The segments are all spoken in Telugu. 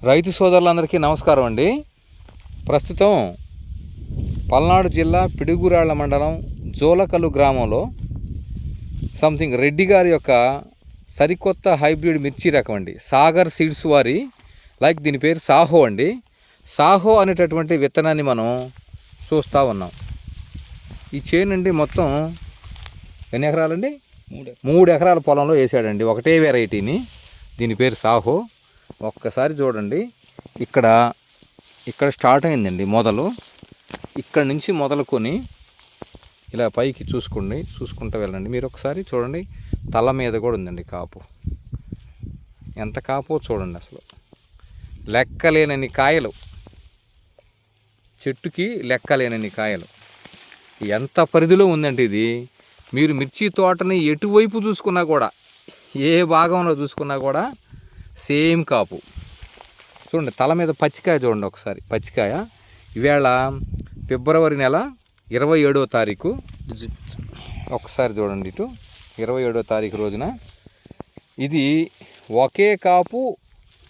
రైతు సోదరులందరికీ నమస్కారం అండి. ప్రస్తుతం పల్నాడు జిల్లా పిడుగురాళ్ల మండలం జోలకల్లు గ్రామంలో రెడ్డి గారి యొక్క సరికొత్త హైబ్రిడ్ మిర్చి రకం అండి. సాగర్ సీడ్స్ వారి దీని పేరు సాహో అండి. సాహో అనేటటువంటి విత్తనాన్ని మనం చూస్తూ ఉన్నాం. ఈ చేను అండి మొత్తం ఎన్ని ఎకరాలండి? 3 ఎకరాల పొలంలో వేసాడండి ఒకటే వెరైటీని. దీని పేరు సాహో. ఒక్కసారి చూడండి, ఇక్కడ స్టార్ట్ అయిందండి మొదలు. ఇక్కడ నుంచి మొదలుకొని ఇలా పైకి చూసుకుంటూ వెళ్ళండి. మీరు ఒకసారి చూడండి, తల మీద కూడా ఉందండి కాపు. ఎంత కాపో చూడండి, అసలు లెక్కలేనన్ని కాయలు, చెట్టుకి లెక్కలేనన్ని కాయలు. ఎంత పరిధిలో ఉందంటే ఇది. మీరు మిర్చి తోటని ఎటువైపు చూసుకున్నా కూడా, ఏ భాగంలో చూసుకున్నా కూడా సేమ్ కాపు. చూడండి, తల మీద పచ్చికాయ చూడండి ఒకసారి. పచ్చికాయ ఈవేళ ఫిబ్రవరి నెల 27వ తారీఖు. ఒకసారి చూడండి ఇటు, 27వ తారీఖు రోజున ఇది ఒకే కాపు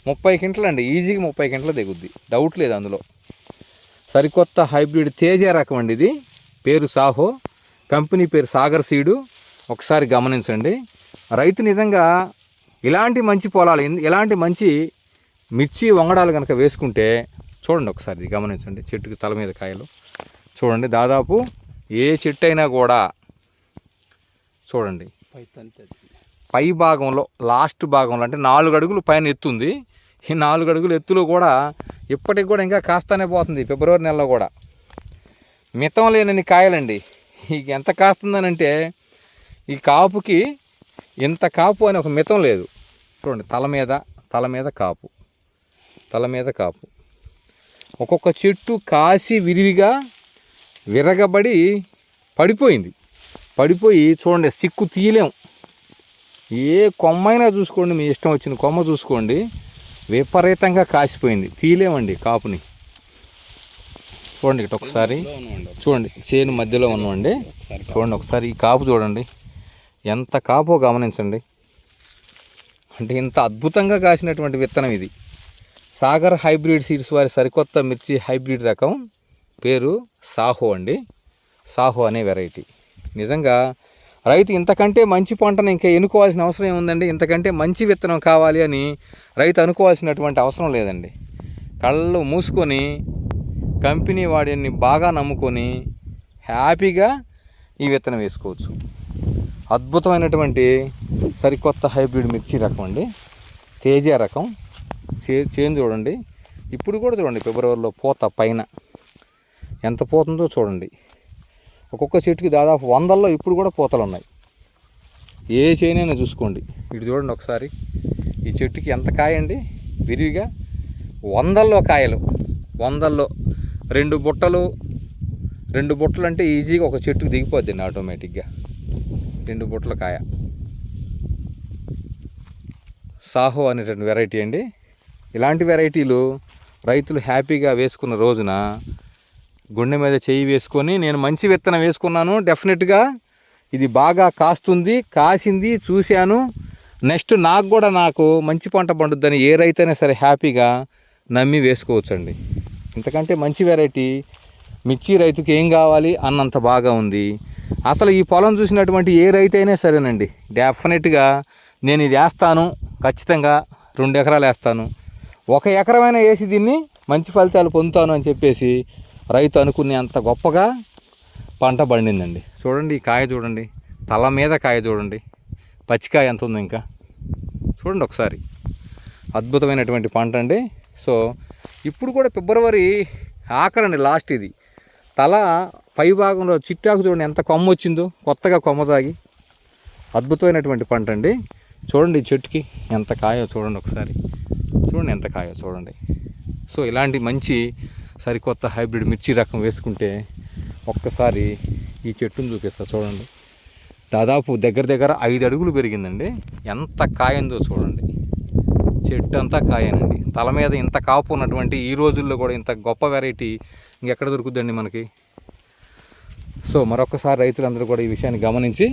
30 క్వింటలు అండి. ఈజీగా 30 క్వింటలు దిగుద్ది, డౌట్ లేదు అందులో. సరికొత్త హైబ్రిడ్ తేజ రకం అండి ఇది. పేరు సాహో, కంపెనీ పేరు సాగర్ సీడు. ఒకసారి గమనించండి. రైతు నిజంగా ఇలాంటి మంచి పొలాలు, ఇలాంటి మంచి మిర్చి వంగడాలు కనుక వేసుకుంటే చూడండి ఒకసారి గమనించండి. చెట్టుకి తల మీద కాయలు చూడండి. దాదాపు ఏ చెట్టు అయినా కూడా చూడండి, పై భాగంలో లాస్ట్ భాగంలో అంటే 4 అడుగులు పైన ఎత్తుంది. ఈ 4 అడుగులు ఎత్తులో కూడా ఇప్పటికి కూడా ఇంకా కాస్తానే పోతుంది. ఫిబ్రవరి నెలలో కూడా మితం లేనన్ని కాయలండి. ఇక ఎంత కాస్తుందనంటే ఈ కాపుకి ఇంత కాపు అని ఒక మితం లేదు. చూడండి, తల మీద కాపు, తల మీద కాపు. ఒక్కొక్క చెట్టు కాసి విరివిగా విరగబడి పడిపోయి చూడండి, సిక్కు తీయలేం. ఏ కొమ్మైనా చూసుకోండి, మీ ఇష్టం వచ్చిన కొమ్మ చూసుకోండి, విపరీతంగా కాసిపోయింది, తీయలేమండి కాపుని. చూడండి ఇటు ఒకసారి చూడండి, చేను మధ్యలో ఉన్నామండి. చూడండి ఒకసారి ఈ కాపు చూడండి, ఎంత కాపో గమనించండి. అంటే ఇంత అద్భుతంగా కాసినటువంటి విత్తనం ఇది. సాగర్ హైబ్రిడ్ సీడ్స్ వారి సరికొత్త మిర్చి హైబ్రిడ్ రకం పేరు సాహో అండి. సాహో అనే వెరైటీ. నిజంగా రైతు ఇంతకంటే మంచి పంటను ఇంకా ఎన్నుకోవాల్సిన అవసరం ఏముందండి? ఇంతకంటే మంచి విత్తనం కావాలి అని రైతు అనుకోవాల్సినటువంటి అవసరం లేదండి. కళ్ళు మూసుకొని కంపెనీ వాడిని బాగా నమ్ముకొని హ్యాపీగా ఈ విత్తనం వేసుకోవచ్చు. అద్భుతమైనటువంటి సరికొత్త హైబ్రిడ్ మిర్చి రకం అండి, తేజ రకం. చేను చూడండి, ఇప్పుడు కూడా చూడండి ఫిబ్రవరిలో పూత పైన ఎంత పోతుందో చూడండి. ఒక్కొక్క చెట్టుకి దాదాపు 100లో ఇప్పుడు కూడా పూతలు ఉన్నాయి. ఏ చేనైనా చూసుకోండి. ఇటు చూడండి ఒకసారి, ఈ చెట్టుకి ఎంత కాయ అండి, విరివిగా 100లో కాయలు. 100లో 2 బుట్టలు అంటే ఈజీగా ఒక చెట్టుకు దిగిపోద్దండి ఆటోమేటిక్గా. 2 బుట్టల కాయ. సాహో అనేటువంటి వెరైటీ అండి. ఇలాంటి వెరైటీలు రైతులు హ్యాపీగా వేసుకున్న రోజున గుండె మీద చేయి వేసుకొని, నేను మంచి విత్తనం వేసుకున్నాను, డెఫినెట్గా ఇది బాగా కాసింది చూశాను, నెక్స్ట్ నాకు మంచి పంట పండుద్దని ఏ రైతు అయినా సరే హ్యాపీగా నమ్మి వేసుకోవచ్చండి. ఇంతకంటే మంచి వెరైటీ మిర్చి రైతుకి ఏం కావాలి అన్నంత బాగా ఉంది. అసలు ఈ పొలం చూసినటువంటి ఏ రైతు అయినా సరేనండి, డెఫినెట్గా నేను ఇది వేస్తాను, ఖచ్చితంగా 2 ఎకరాలు వేస్తాను, 1 ఎకరమైనా వేసి దీన్ని మంచి ఫలితాలు పొందుతాను అని చెప్పేసి రైతు అనుకునే అంత గొప్పగా పంట పండిందండి. చూడండి ఈ కాయ చూడండి, తల మీద కాయ చూడండి, పచ్చికాయ ఎంత ఉందో ఇంకా చూడండి ఒకసారి. అద్భుతమైనటువంటి పంట అండి. సో ఇప్పుడు కూడా ఫిబ్రవరి ఆఖరండి, లాస్ట్ ఇది. తల పై భాగంలో చిట్టాకు చూడండి ఎంత కొమ్మ వచ్చిందో, కొత్తగా కొమ్మ తాగి. అద్భుతమైనటువంటి పంట అండి. చూడండి ఈ చెట్టుకి ఎంత కాయో చూడండి ఒకసారి. చూడండి ఎంత కాయో చూడండి. సో ఇలాంటి మంచి సరికొత్త హైబ్రిడ్ మిర్చి రకం వేసుకుంటే ఒక్కసారి ఈ చెట్టును చూపిస్తా చూడండి. దాదాపు దగ్గర 5 అడుగులు పెరిగిందండి. ఎంత కాయందో చూడండి. చెట్టు అంతా కాయనండి. తల మీద ఇంత కాపు ఉన్నటువంటి ఈ రోజుల్లో కూడా ఇంత గొప్ప వెరైటీ ఇంకెక్కడ దొరుకుద్దండి మనకి. సో మరొకసారి రైతులందరూ కూడా ఈ విషయాన్ని గమనించి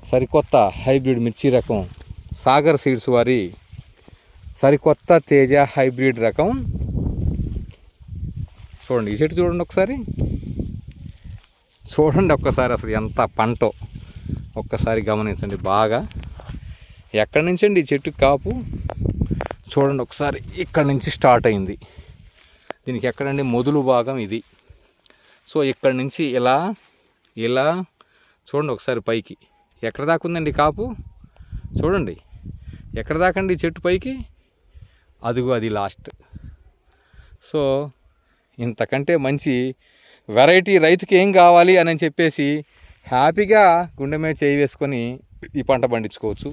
సరికొత్త హైబ్రిడ్ మిర్చి రకం సాగర్ సీడ్స్ వారి సరికొత్త తేజ హైబ్రిడ్ రకం. చూడండి ఈ చెట్టు చూడండి ఒకసారి, చూడండి ఒక్కసారి అసలు ఎంత పంటో ఒక్కసారి గమనించండి బాగా. ఎక్కడి నుంచి అండి ఈ చెట్టు కాపు చూడండి ఒకసారి, ఇక్కడ నుంచి స్టార్ట్ అయింది. దీనికి ఎక్కడండి మొదలు భాగం ఇది. సో ఇక్కడ నుంచి ఇలా ఇలా చూడండి ఒకసారి పైకి ఎక్కడ దాకా ఉందండి కాపు, చూడండి ఎక్కడ దాకండి ఈ చెట్టు పైకి, అదిగో అది లాస్ట్. సో ఇంతకంటే మంచి వెరైటీ రైతుకి ఏం కావాలి అని చెప్పేసి హ్యాపీగా గుండె మీద చేయి వేసుకొని ఈ పంట పండించుకోవచ్చు,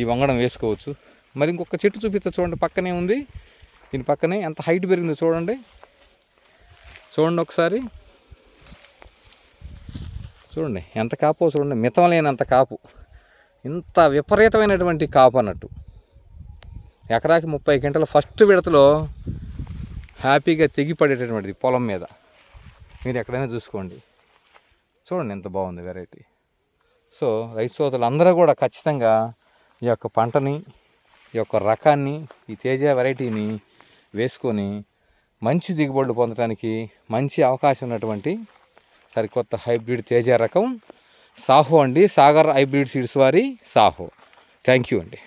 ఈ వంగడం వేసుకోవచ్చు. మరి ఇంకొక చెట్టు చూపిస్తా చూడండి, పక్కనే ఉంది, దీని పక్కనే ఎంత హైట్ పెరిగిందో చూడండి. చూడండి ఒకసారి, చూడండి ఎంత కాపో చూడండి, మితం లేనంత కాపు, ఇంత విపరీతమైనటువంటి కాపు అన్నట్టు. ఎకరాకి 30 క్వింటాల ఫస్ట్ విడతలో హ్యాపీగా తెగిపడేటటువంటిది పొలం మీద. మీరు ఎక్కడైనా చూసుకోండి, చూడండి ఎంత బాగుంది వెరైటీ. సో రైతు సోదరులు అందరూ కూడా ఖచ్చితంగా ఈ యొక్క పంటని, ఈ యొక్క రకాన్ని, ఈ తేజ వెరైటీని వేసుకొని మంచి దిగుబడులు పొందడానికి మంచి అవకాశం ఉన్నటువంటి సరికొత్త హైబ్రిడ్ తేజ రకం సాహో అండి, సాగర్ హైబ్రిడ్ సీడ్స్ వారి సాహో. థ్యాంక్ యూ అండి.